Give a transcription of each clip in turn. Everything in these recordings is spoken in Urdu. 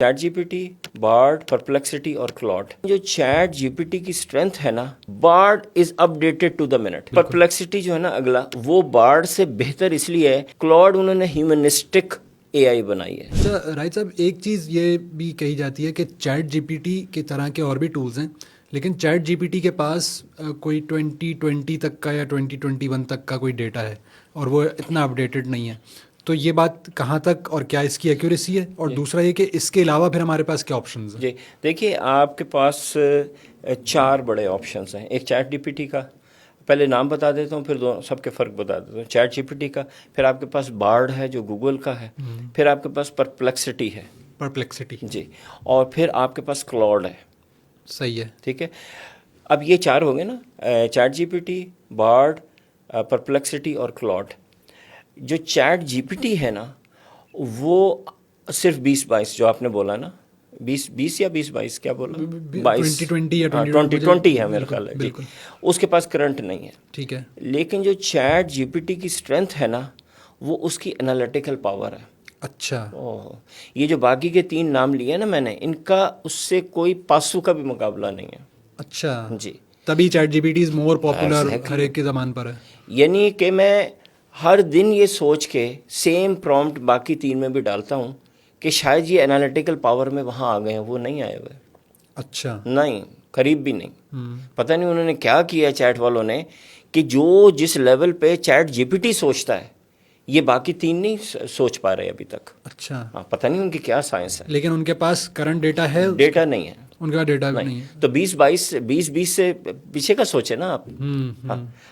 Chat G P T, Bard, Perplexity اور کلاڈ. جو چیٹ جی پی ٹی کی اسٹرینتھ ہے نا، Bard is updated to the minute. Perplexity جو ہے نا اگلا، وہ بارڈ سے بہتر اس لیے ہے، کلاڈ انہوں نے ہیومنسٹک اے آئی بنائی ہے. اچھا راہید صاحب، ایک چیز یہ بھی کہی جاتی ہے کہ چیٹ جی پی ٹی کی طرح کے اور بھی ٹولز ہیں، لیکن چیٹ جی پی ٹی کے پاس کوئی 2020 تک کا یا 2021 تک کا کوئی ڈیٹا ہے اور وہ اتنا اپڈیٹڈ نہیں ہے. تو یہ بات کہاں تک اور کیا اس کی ایکوریسی ہے؟ اور دوسرا یہ کہ اس کے علاوہ پھر ہمارے پاس کیا آپشنز ہیں؟ جی دیکھیے، آپ کے پاس 4 بڑے آپشنز ہیں. ایک چیٹ جی پی ٹی کا، پہلے نام بتا دیتا ہوں، پھر سب کے فرق بتا دیتا ہوں. چیٹ جی پی ٹی کا، پھر آپ کے پاس بارڈ ہے جو گوگل کا ہے، پھر آپ کے پاس پرپلیکسٹی ہے. پرپلیکسٹی جی، اور پھر آپ کے پاس کلاڈ ہے. صحیح ہے، ٹھیک ہے. اب یہ 4 ہو گئے نا، chat G P T, Bard, Perplexity اور کلاڈ. جو چیٹ جی پی ٹی ہے نا، وہ صرف 2022 جو آپ نے بولا نا، 20 یا 2022 کیا بولا، 2020 یا 2020 ہے میرا خیال ہے جی. اس کے پاس کرنٹ نہیں ہے. ٹھیک ہے. لیکن جو چیٹ جی پی ٹی کی اسٹرینتھ ہے نا، وہ اس کی انالیٹیکل پاور ہے. اچھا، یہ جو باقی کے 3 نام لیے نا میں نے، ان کا اس سے کوئی پاسو کا بھی مقابلہ نہیں ہے. اچھا جی، تبھی چیٹ جی پی ٹی از مور پاپولر ہر ایک کی زبان پر ہے. یعنی کہ میں ہر دن یہ سوچ کے سیم پرومپٹ باقی 3 میں بھی ڈالتا ہوں کہ شاید یہ انالیٹیکل پاور میں وہاں آ گئے ہیں، وہ نہیں آئے ہوئے. اچھا، نہیں، قریب بھی نہیں. پتہ نہیں انہوں نے کیا کیا چیٹ والوں نے کہ جو جس لیول پہ چیٹ جی پی ٹی سوچتا ہے، یہ باقی 3 نہیں سوچ پا رہے ابھی تک. اچھا، پتہ نہیں ان کی کیا سائنس ہے. لیکن ان کے پاس کرنٹ ڈیٹا ہے، ڈیٹا نہیں ہے، ان کا ڈیٹا بھی نہیں ہے. تو 20 سے پیچھے کا سوچے نا آپ.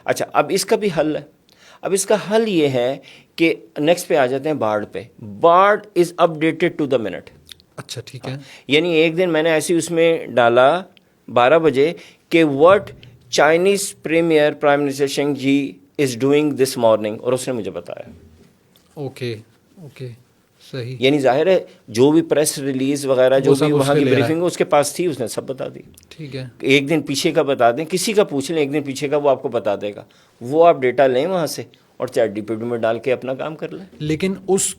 اچھا، اب اس کا بھی حل ہے. اب اس کا حل یہ ہے کہ نیکسٹ پہ آ جاتے ہیں بارڈ پہ. Bard is updated to the minute. اچھا ٹھیک ہے. یعنی ایک دن میں نے ایسی اس میں ڈالا 12 بجے کہ what Chinese premier prime minister Sheng Ji is doing this morning, اور اس نے مجھے بتایا. اوکے صحیح. یعنی ظاہر ہے جو بھی پریس ریلیز وغیرہ جو بھی وہاں کی بریفنگ اس کے پاس تھی، اس نے سب بتا دی. ٹھیک ہے. ایک دن پیچھے کا بتا دیں، کسی کا پوچھ لیں ایک دن پیچھے کا، وہ آپ کو بتا دے گا. وہ آپ ڈیٹا لیں وہاں سے اور چیٹ جی پی ٹی میں ڈال کے اپنا کام کر لیں. لیکن اس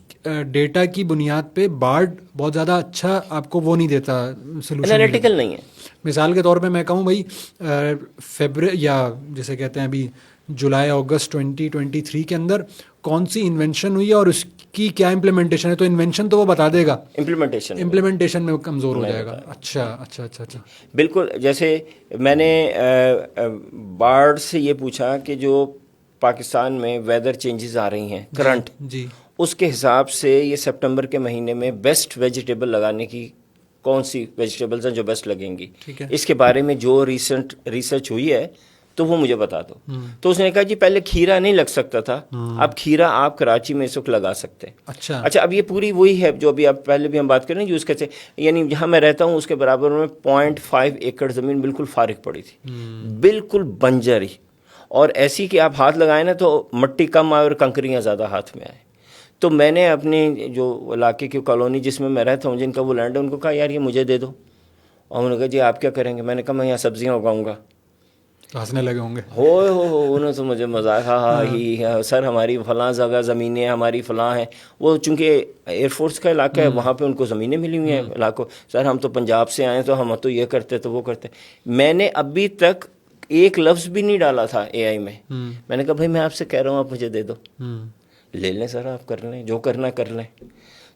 ڈیٹا کی بنیاد پہ بارڈ بہت زیادہ اچھا آپ کو وہ نہیں دیتا سلوشن، انالیٹیکل نہیں ہے. مثال کے طور پہ میں کہوں بھائی فیبرری یا جسے کہتے ہیں ابھی جولائی اگست 2023 کے اندر کون سی انوینشن ہوئی ہے اور اس کی کیا امپلیمنٹیشن ہے، تو انوینشن تو وہ بتا دے گا، امپلیمنٹیشن میں کمزور ہو جائے گا. اچھا بالکل. جیسے میں نے بارڈ سے یہ پوچھا کہ جو پاکستان میں ویدر چینجز آ رہی ہیں کرنٹ، جی اس کے حساب سے یہ سپٹمبر کے مہینے میں بیسٹ ویجیٹیبل لگانے کی کون سی ویجیٹیبلز ہیں جو بیسٹ لگیں گی، اس کے بارے میں جو ریسرچ ہوئی ہے تو وہ مجھے بتا دو. تو اس نے کہا جی پہلے کھیرا نہیں لگ سکتا تھا، اب کھیرا آپ کراچی میں اس وقت لگا سکتے ہیں. اچھا، اب یہ پوری وہی ہے جو ابھی آپ پہلے بھی ہم بات کریں یوز کرتے، یعنی جہاں میں رہتا ہوں اس کے برابر میں 0.5 ایکڑ زمین بالکل فارغ پڑی تھی، بالکل بنجر ہی، اور ایسی کہ آپ ہاتھ لگائیں نا تو مٹی کم آئے اور کنکریاں زیادہ ہاتھ میں آئے. تو میں نے اپنے جو علاقے کی کالونی جس میں میں رہتا ہوں، جن کا وہ لینڈ ہے، ان کو کہا یار یہ مجھے دے دو. اور انہوں نے کہا جی آپ کیا کریں گے؟ میں نے کہا میں یہاں سبزیاں اگاؤں گا. ہنسنے لگے ہوں گے. ہو انہوں تو مجھے مذاق، ہاں سر ہماری فلاں جگہ زمینیں ہماری فلاں ہیں. وہ چونکہ ایئر فورس کا علاقہ ہے، وہاں پہ ان کو زمینیں ملی ہوئی ہیں علاقوں. سر ہم تو پنجاب سے آئے تو ہم تو یہ کرتے تو وہ کرتے. میں نے ابھی تک ایک لفظ بھی نہیں ڈالا تھا اے آئی میں. میں نے کہا بھائی میں آپ سے کہہ رہا ہوں آپ مجھے دے دو. لے لیں سر، آپ کر لیں جو کرنا کر لیں.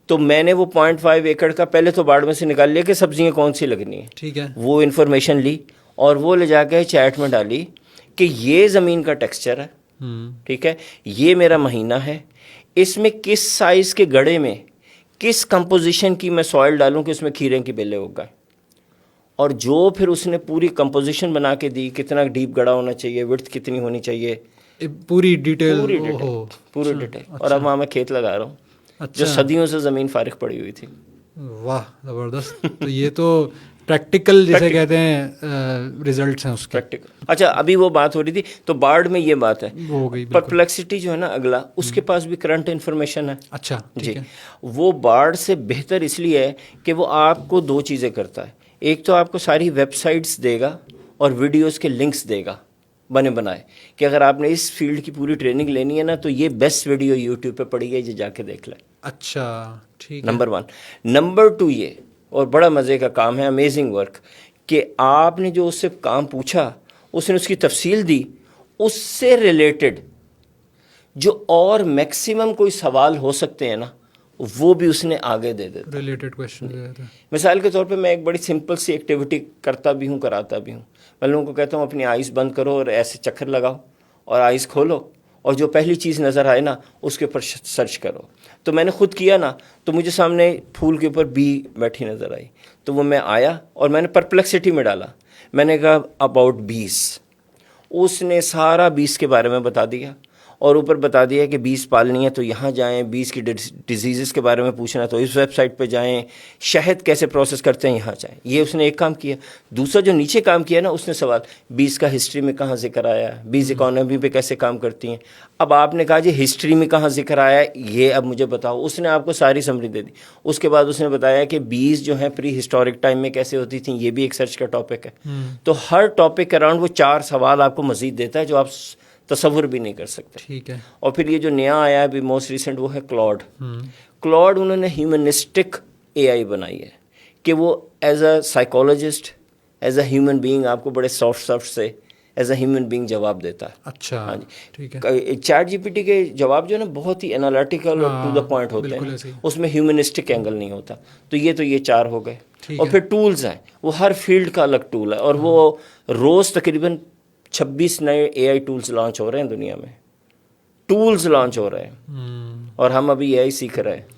تو میں نے وہ 0.5 ایکڑ کا پہلے تو باڑ میں سے نکال لیا کہ سبزیاں کون سی لگنی ہیں. ٹھیک ہے. وہ انفارمیشن لی اور وہ لے جا کے چیٹ میں ڈالی کہ یہ زمین کا ٹیکسچر ہے، ٹھیک ہے، یہ میرا مہینہ ہے، اس میں کس سائز کے گڑھے میں کس کمپوزیشن کی میں سوائل ڈالوں کہ اس میں کھیرے کی بیلیں اگائیں. اور جو پھر اس نے پوری کمپوزیشن بنا کے دی، کتنا ڈیپ گڑھا ہونا چاہیے، وڈتھ کتنی ہونی چاہیے، پوری ڈیٹیل. اور اب وہاں میں کھیت لگا رہا ہوں جو صدیوں سے زمین فارغ پڑی ہوئی تھی. واہ زبردست. تو یہ تو پریکٹیکل جسے کہتے ہیں ریزلٹس ہیں اس کے. اچھا ابھی وہ بات ہو رہی تھی تو بارڈ میں یہ بات ہے. ہو گئی. پرپلیکسٹی جو ہے نا اگلا، اس کے پاس بھی کرنٹ انفارمیشن ہے. اچھا جی، وہ بارڈ سے بہتر اس لیے ہے کہ وہ آپ کو 2 چیزیں کرتا ہے. ایک تو آپ کو ساری ویب سائٹس دے گا اور ویڈیوز کے لنکس دے گا بنے بنائے کہ اگر آپ نے اس فیلڈ کی پوری ٹریننگ لینی ہے نا تو یہ بیسٹ ویڈیو یوٹیوب پہ پڑی ہے، یہ جا کے دیکھ لیں. اچھا ٹھیک ہے. نمبر 1. نمبر 2 یہ اور بڑا مزے کا کام ہے, امیزنگ ورک, کہ آپ نے جو اس سے کام پوچھا اس نے اس کی تفصیل دی, اس سے ریلیٹڈ جو اور میکسیمم کوئی سوال ہو سکتے ہیں نا وہ بھی اس نے آگے دے دیتا. Related question. مثال کے طور پہ میں ایک بڑی سمپل سی ایکٹیویٹی کرتا بھی ہوں, کراتا بھی ہوں. میں لوگوں کو کہتا ہوں اپنی آئیز بند کرو اور ایسے چکر لگاؤ اور آئیز کھولو اور جو پہلی چیز نظر آئے نا اس کے اوپر سرچ کرو. تو میں نے خود کیا نا, تو مجھے سامنے پھول کے اوپر بی بیٹھی نظر آئی, تو وہ میں آیا اور میں نے پرپلیکسٹی میں ڈالا, میں نے کہا اباؤٹ بیس. اس نے سارا بیس کے بارے میں بتا دیا اور اوپر بتا دیا کہ بیس پالنی ہے تو یہاں جائیں, بیس کی ڈیزیزز کے بارے میں پوچھنا تو اس ویب سائٹ پہ جائیں, شہد کیسے پروسیس کرتے ہیں یہاں جائیں. یہ اس نے ایک کام کیا. دوسرا جو نیچے کام کیا نا, اس نے سوال بیس کا ہسٹری میں کہاں ذکر آیا ہے, بیس اکانومی پہ کیسے کام کرتی ہیں. اب آپ نے کہا جی ہسٹری میں کہاں ذکر آیا ہے یہ اب مجھے بتاؤ. اس نے آپ کو ساری سمری دے دی. اس کے بعد اس نے بتایا کہ بیس جو ہیں پری ہسٹورک ٹائم میں کیسے ہوتی تھیں, یہ بھی ایک سرچ کا ٹاپک ہے. تو ہر ٹاپک کے اراؤنڈ وہ 4 سوال آپ کو مزید دیتا ہے جو آپ تصور بھی نہیں کر سکتے. ٹھیک ہے. اور پھر یہ جو نیا آیا ہے ابھی موسٹ ریسنٹ وہ ہے کلاڈ. کلاڈ انہوں نے ہیومنسٹک اے آئی بنائی ہے کہ وہ as a psychologist, as a human being آپ کو بڑے سافٹ سے ایز اے ہیومن بینگ جواب دیتا ہے. اچھا. ہاں جی. ٹھیک ہے. چیٹ جی پی ٹی کے جواب جو ہے نا بہت ہی انالیٹیکل اور ٹو دا پوائنٹ ہوتے ہیں, اس میں ہیومنسٹک اینگل نہیں ہوتا. تو یہ 4 ہو گئے. اور پھر ٹولز ہیں, وہ ہر فیلڈ کا الگ ٹول ہے اور وہ روز تقریباً 26 نئے اے آئی ٹولز لانچ ہو رہے ہیں دنیا میں. ٹولز لانچ ہو رہے ہیں اور ہم ابھی اے آئی سیکھ رہے ہیں.